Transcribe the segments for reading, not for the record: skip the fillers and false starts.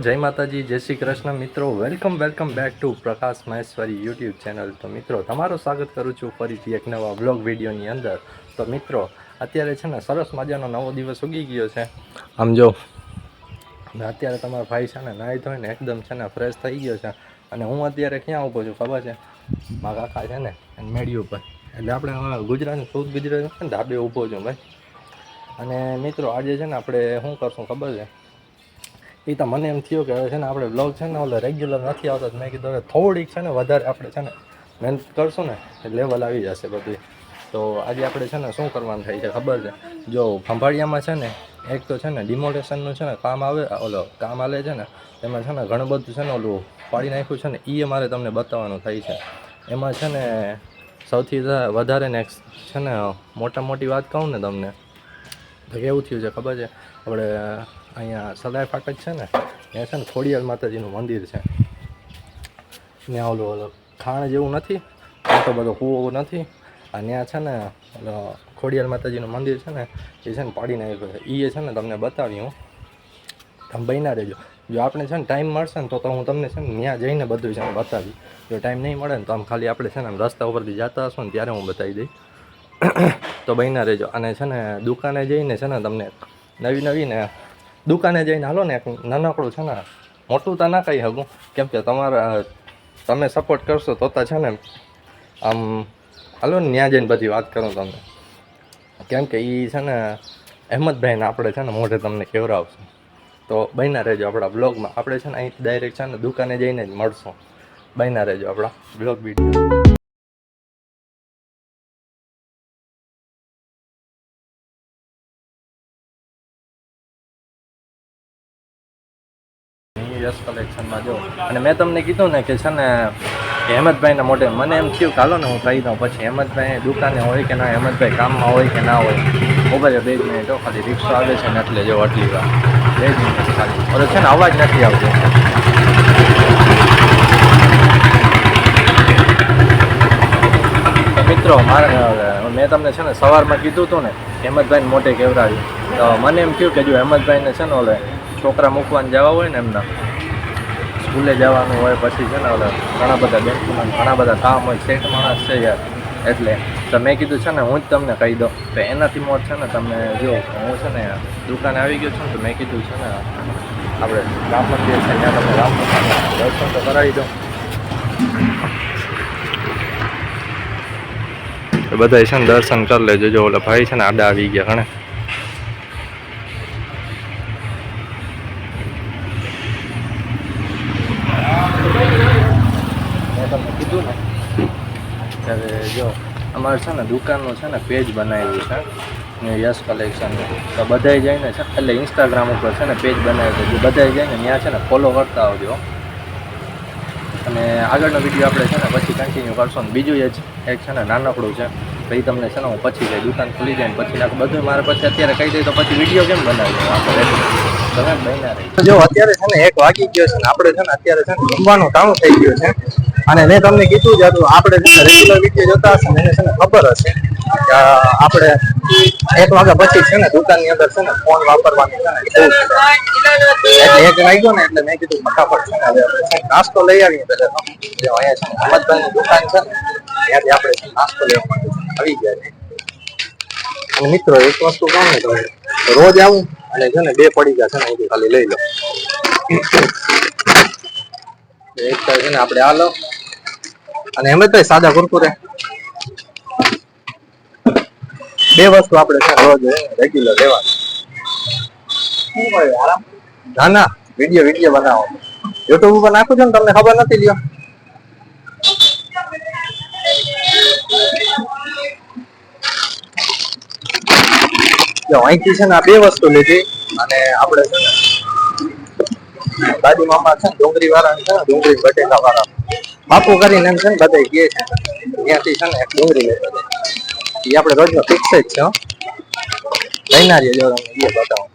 જય માતાજી, જય શ્રી કૃષ્ણ મિત્રો. Welcome back to Prakash Maheshwari YouTube channel. તો મિત્રો, તમારું સ્વાગત કરું છું ફરીથી એક નવા વ્લોગ વિડીયોની અંદર. તો મિત્રો, અત્યારે છે ને સરસ મજાનો નવો દિવસ ઉગી ગયો છે. આમ જો અત્યારે તમારો ભાઈ છે ને નાહી ધોઈને એકદમ છે ને ફ્રેશ થઈ ગયો છે. અને હું અત્યારે ક્યાં ઊભો છું ખબર છે? મારા કાકા છે ને મેળી ઉપર, એટલે આપણે ગુજરાતનું સૌથ ગુજરાત છે ને ધાબે ઊભો છું ભાઈ. અને મિત્રો, આજે છે ને આપણે શું કરશું ખબર છે? એ તો મને એમ થયું કે હવે છે ને આપણે બ્લોગ છે ને ઓલે રેગ્યુલર નથી આવતા. મેં કીધું હવે થોડીક છે ને વધારે આપણે છે ને મહેનત કરશું ને લેવલ આવી જશે બધું. તો આજે આપણે છે ને શું કરવાનું થાય છે ખબર છે? જો ખંભાળિયામાં છે ને એક તો છે ને ડિમોલેશનનું છે ને કામ કામ આલે છે ને, એમાં છે ને ઘણું બધું છે ને ઓલું પાડી નાખ્યું છે ને, એ મારે તમને બતાવવાનું થાય છે. એમાં છે ને સૌથી વધારે ને છે ને મોટી વાત કહું ને તમને, તો કેવું થયું છે ખબર છે? આપણે અહીંયા સદાય ફાટક છે ને, ત્યાં છે ને ખોડિયાર માતાજીનું મંદિર છે. ત્યાં ઓલું ખાણ જેવું નથી, મોટો બધો કૂવો નથી, અને ત્યાં છે ને ખોડિયાર માતાજીનું મંદિર છે ને, એ છે ને પાડીને આવ્યું છે. એ છે ને તમને બતાવી હું, તમે બન્યા રહેજો. જો આપણે છે ને ટાઈમ મળશે ને તો હું તમને છે ને ત્યાં જઈને બધું છે ને બતાવી. જો ટાઈમ નહીં મળે ને તો આમ ખાલી આપણે છે ને રસ્તા ઉપરથી જતા હશો ને ત્યારે હું બતાવી દઈ. તો બન્યા રહેજો. અને છે ને દુકાને જઈને છે ને તમને નવી ને દુકાને જઈને હાલો ને એક નાનકડું છે ને, મોટું તો ના કહી શકું, કેમ કે તમે સપોર્ટ કરશો તો છે ને આમ હાલો ને ત્યાં જઈને બધી વાત કરું તમને. કેમ કે એ છે ને અહેમદભાઈને આપણે છે ને મોઢે તમને કેવડાવશું. તો બન્યા રહેજો આપણા બ્લોગમાં. આપણે છે ને અહીંથી ડાયરેક્ટ છે ને દુકાને જઈને જ મળશું. બન્યા રહેજો આપણા બ્લોગ વિડીયો. યસ કલેક્શનમાં જો, અને મેં તમને કીધું ને કે છે ને હેમંતભાઈના મોઢે મને એમ થયું કે હાલો ને હું કહી દઉં. પછી હેમંતભાઈ દુકાને હોય કે ના, હેમંતભાઈ કામમાં હોય કે ના હોય. ઉભા છે 2 મિનિટ, ખાલી રિક્ષા આવે છે ને એટલે જો આટલી વાર 2 મિનિટ ખાલી. ઓલો છે ને અવાજ નથી આવતો. મિત્રો, મેં તમને છે ને સવારમાં કીધું હતું ને હેમંતભાઈને મોઢે કેવડાવ્યું. તો મને એમ થયું કે જો હેમંતભાઈને છે ને ઓલે છોકરા મૂકવાને જવા હોય ને, એમના સ્કૂલે જવાનું હોય, પછી છે ને ઓલા ઘણા બધા બેંકમાં ઘણા બધા કામ હોય, સેટ માણસ છે યાર. એટલે તો મેં કીધું છે ને હું જ તમને કહી દઉં. તો એનાથી મોટ છે ને તમે જો હું છે ને દુકાને આવી ગયો છું, તો મેં કીધું છે ને આપણે રામ મંદિર છે ત્યાં તમને રામ મંદિરના દર્શન તો કરાવી દઉં. બધા છે ને દર્શન કરી લેજો. જો ઓલા ભાઈ છે ને આડા આવી ગયા ઘણે. તમને કીધું ને ત્યારે જો અમારે છે ને દુકાનનું છે ને પેજ બનાવ્યું છે યસ કલેક્શનનું. તો બધાય જઈને છે એટલે ઇન્સ્ટાગ્રામ ઉપર છે ને પેજ બનાવ્યું છે. બધાય જઈને ત્યાં છે ને ફોલો કરતા આવજો. અને આગળનો વિડીયો આપણે છે ને પછી કન્ટિન્યુ કરશો. ને બીજું એક છે ને નાનકડું છે ભાઈ, તમને છે ને હું પછી જાય દુકાન ખુલી જાય ને પછી આખું બધું મારે પછી અત્યારે કહી દઈએ તો પછી વિડીયો કેમ બનાવ્યો આપણે તમે બન્યા રહી. જો અત્યારે છે ને 1 વાગી ગયો છે ને આપણે છે ને અત્યારે છે ને જમવાનું ટાણું થઈ ગયું છે. અને મેં તમને કીધું જ હતું, આપણે છે ને રેગ્યુલર વિડીયો જોતા હશે ને એને છે ને ખબર હશે કે આપણે 1 વાગ્યા પછી છે ને દુકાનની અંદર છે ને ફોન વાપરવાની છે ને એટલે 1 વાગ્યો ને એટલે મેં કીધું ફટાફટ છે ને હવે નાસ્તો લઈ આવીએ. પેલા અહીંયા છે ને હેમંતભાઈની દુકાન છે ને ત્યાંથી આપણે નાસ્તો લેવા માટે આવી ગયા છે. અને મિત્રો, એક વસ્તુ કહું ને તો રોજ આવું અને છે ને 2 પડીકા છે ને એ ખાલી લઈ લો. એક છે ને આપણે આ લો, અને હેમંતભાઈ સાદા કુરકુરે. 2 વસ્તુ આપણે છે રોજ રેગ્યુલર લેવાની. ના ના, વિડીયો બનાવો. યુટ્યુબ ઉપર નાખું છું ને, તમને ખબર નથી લ્યો. જો અહીંથી છે ને આ 2 વસ્તુ લીધી. અને આપણે છે ને દાદી મામા છે ને ડુંગળી વાળા છે ને ડુંગળી બટેકા વાળા બાપુ કરીને એમ છે ને બધા કહે છે, ત્યાંથી છે ને એક ડુંગળી લેતો એ આપણે રોજનો ફિક્સ જ છે. લઈના રહીએ. જો તમને એ બતાવો.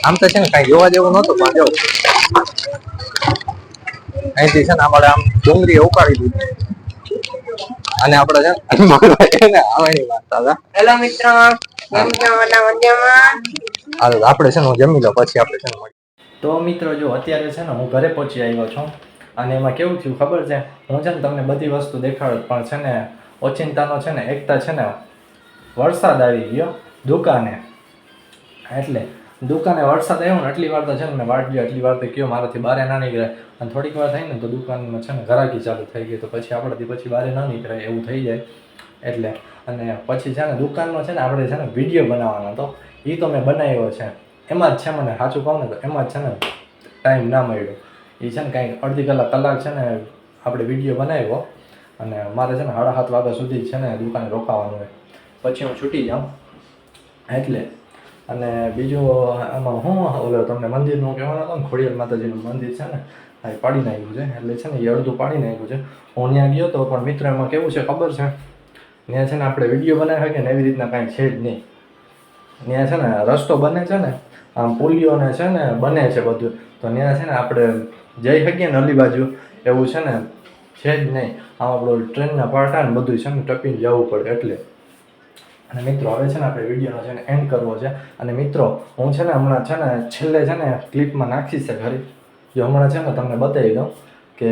આમ તો છે ને કઈ જોવા જેવું નહોતું, પણ જો અહીંથી છે ને અમારે આમ ડુંગળી ઉકાળી દીધી. અને આપણે છે ને આવવાની વાત હતા. હેલો મિત્ર, કેમ છો બધા મજામાં? હાલ આપણે છે ને હું જમી લો પછી આપણે છે ને મળીએ. તો મિત્રો જો અત્યારે છે ને હું ઘરે પહોંચી આવ્યો છું અને એમાં કેવું થયું ખબર છે, હું છે ને તમને બધી વસ્તુ દેખાડું પણ છે ને ઓચિંતાનો છે ને એકતા છે ને વરસાદ આવી ગયો દુકાને. એટલે દુકાને વરસાદ આવ્યો ને એટલી વાર તો છે ને મેં વાટ ગયો, એટલી વાર તો કયો મારાથી બારે ના નીકળે અને થોડીક વાર થઈ ને તો દુકાનમાં છે ને ઘરાકી ચાલુ થઈ ગઈ, તો પછી આપણાથી પછી બારે ના નીકળે એવું થઈ જાય. એટલે અને પછી છે ને દુકાનમાં છે ને આપણે છે ને વિડીયો બનાવવાનો હતો, એ તો મેં બનાવ્યો છે. એમાં જ છે મને સાચું કહું ને તો એમાં જ છે ને ટાઈમ ના મળ્યો. એ છે ને કાંઈક અડધી કલાક છે ને આપણે વિડીયો બનાવ્યો અને મારે છે ને 7:30 વાગ્યા સુધી છે ને દુકાને રોકાવાનું હોય, પછી હું છૂટી જાઉં. એટલે અને બીજું આમાં હું ઓલો તમને મંદિરનું કહેવાનો હતો ને, ખોડિયાર માતાજીનું મંદિર છે ને એ પાડી નાખ્યું છે. એટલે છે ને એ અડધું પાડી નાખ્યું છે. હું ત્યાં ગયો તો પણ મિત્ર એમાં કેવું છે ખબર છે, ત્યાં છે ને આપણે વિડીયો બનાવી શકીએ ને એવી રીતના કાંઈ છે જ નહીં. ત્યાં છે ને રસ્તો બને છે ને આમ પુલીઓને છે ને બને છે બધું, તો ત્યાં છે ને આપણે જઈ શકીએ ને અલી બાજુ એવું છે ને છે જ નહીં. આમ આપણું ટ્રેનના પાટા ને બધું છે ને ટપીને જવું પડે. એટલે અને મિત્રો હવે છે ને આપણે વિડીયોનો છે ને એન્ડ કરવો છે. અને મિત્રો હું છે ને હમણાં છે ને છેલ્લે છે ને ક્લિપમાં નાખીશ છે ઘરે, જો હમણાં છે ને તમને બતાવી દઉં કે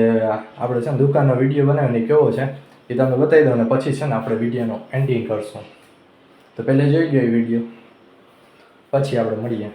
આપણે છે ને દુકાનનો વિડીયો બનાવીને કેવો છે એ તમને બતાવી દઉં, અને પછી છે ને આપણે વિડીયોનો એન્ડિંગ કરશું. તો પહેલે જોઈ ગયો એ વિડીયો, પછી આપણે મળીએ.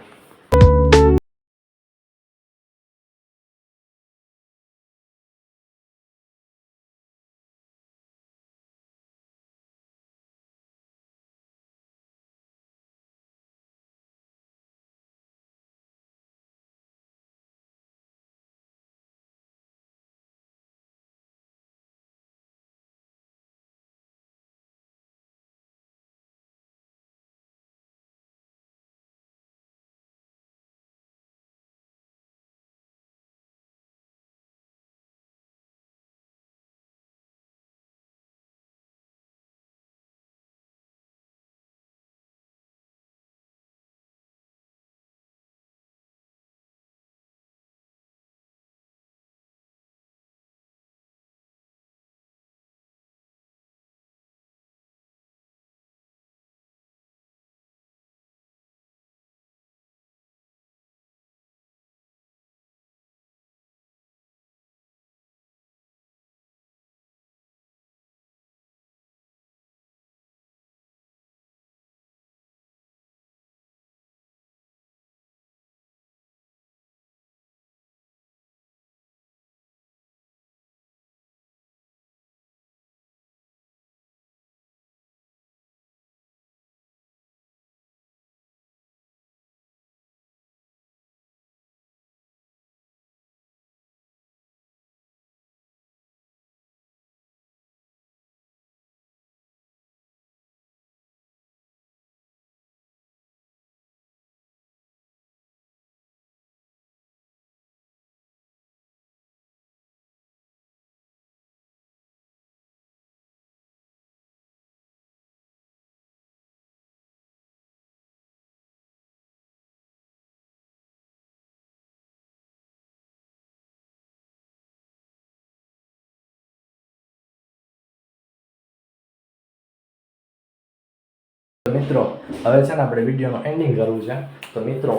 મિત્રો હવે છે ને આપણે વિડીયોનો એન્ડિંગ કરવું છે. તો મિત્રો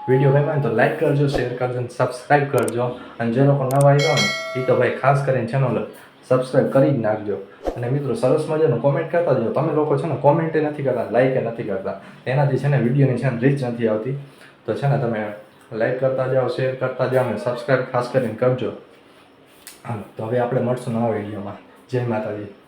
વિડીયો ગમ્યો હોય તો લાઈક કરજો, શેર કરજો અને સબસ્ક્રાઈબ કરજો. અને જે લોકો નવા આવ્યા ને એ તો ભાઈ ખાસ કરીને ચેનલ સબસ્ક્રાઈબ કરી જ નાખજો. અને મિત્રો સરસ મજાનું કોમેન્ટ કરતા જાઓ. તમે લોકો છે ને કોમેન્ટ નથી કરતા, લાઈક નથી કરતા, એનાથી છે ને વિડીયોની છે ને રીચ નથી આવતી. તો છે ને તમે લાઈક કરતા જાઓ, શેર કરતા જાઓ અને સબસ્ક્રાઈબ ખાસ કરીને કરજો. હા, તો હવે આપણે મળશું નવા વિડીયોમાં. જય માતાજી.